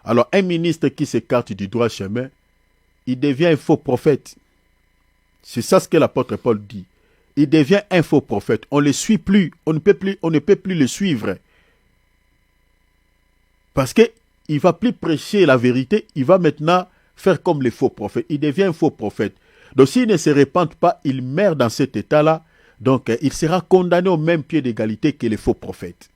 Alors un ministre qui s'écarte du droit chemin, il devient un faux prophète. C'est ça ce que l'apôtre Paul dit. Il devient un faux prophète. On ne le suit plus. On ne peut plus le suivre. Parce qu'il ne va plus prêcher la vérité. Il va maintenant faire comme les faux prophètes. Il devient un faux prophète. Donc s'il ne se répand pas, il meurt dans cet état-là. Donc il sera condamné au même pied d'égalité que les faux prophètes.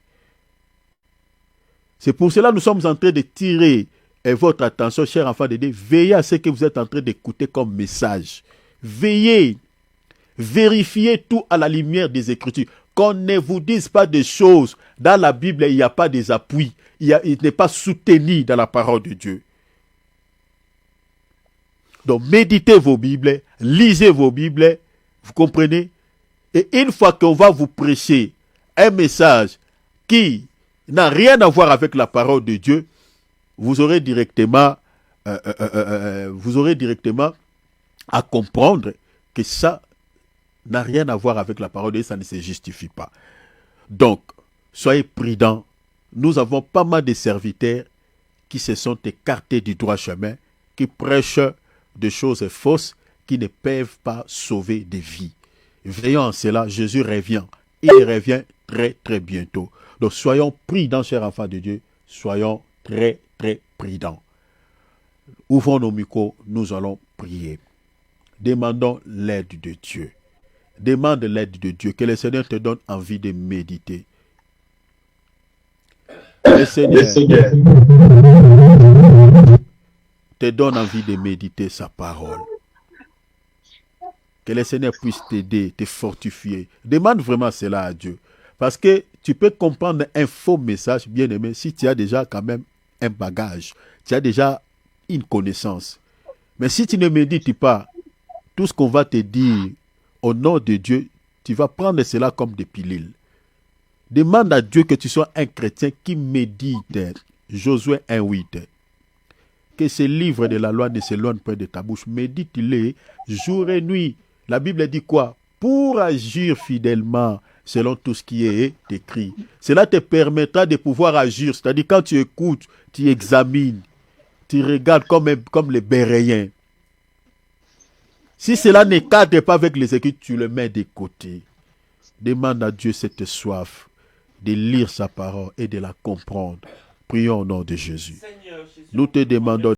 C'est pour cela que nous sommes en train de tirer votre attention, chers enfants de Dieu. Veillez à ce que vous êtes en train d'écouter comme message. Veillez. Vérifiez tout à la lumière des Écritures. Qu'on ne vous dise pas des choses. Dans la Bible, il n'y a pas des appuis. Il n'est pas soutenu dans la parole de Dieu. Donc, méditez vos Bibles, lisez vos Bibles, vous comprenez? Et une fois qu'on va vous prêcher un message qui n'a rien à voir avec la parole de Dieu, vous aurez directement à comprendre que ça n'a rien à voir avec la parole de Dieu, ça ne se justifie pas. Donc, soyez prudents. Nous avons pas mal de serviteurs qui se sont écartés du droit chemin, qui prêchent des choses fausses, qui ne peuvent pas sauver des vies. Veillons en cela, Jésus revient. Il revient très très bientôt. Donc soyons prudents, chers enfants de Dieu. Soyons très très prudents. Ouvrons nos micros, nous allons prier. Demandons l'aide de Dieu. Demande l'aide de Dieu. Que le Seigneur te donne envie de méditer. Le Seigneur te donne envie de méditer sa parole. Que le Seigneur puisse t'aider, te fortifier. Demande vraiment cela à Dieu. Parce que tu peux comprendre un faux message, bien aimé, si tu as déjà quand même un bagage. Tu as déjà une connaissance. Mais si tu ne médites pas, tout ce qu'on va te dire au nom de Dieu, tu vas prendre cela comme des pilules. Demande à Dieu que tu sois un chrétien qui médite. Josué 1:8. Que ce livre de la loi ne s'éloigne pas de ta bouche. Médite-les jour et nuit. La Bible dit quoi? Pour agir fidèlement selon tout ce qui est écrit. Cela te permettra de pouvoir agir. C'est-à-dire quand tu écoutes, tu examines, tu regardes comme les Béréens. Si cela ne cadre pas avec les Écritures, tu le mets de côté. Demande à Dieu cette soif de lire sa parole et de la comprendre. Prions au nom de Jésus. Nous te demandons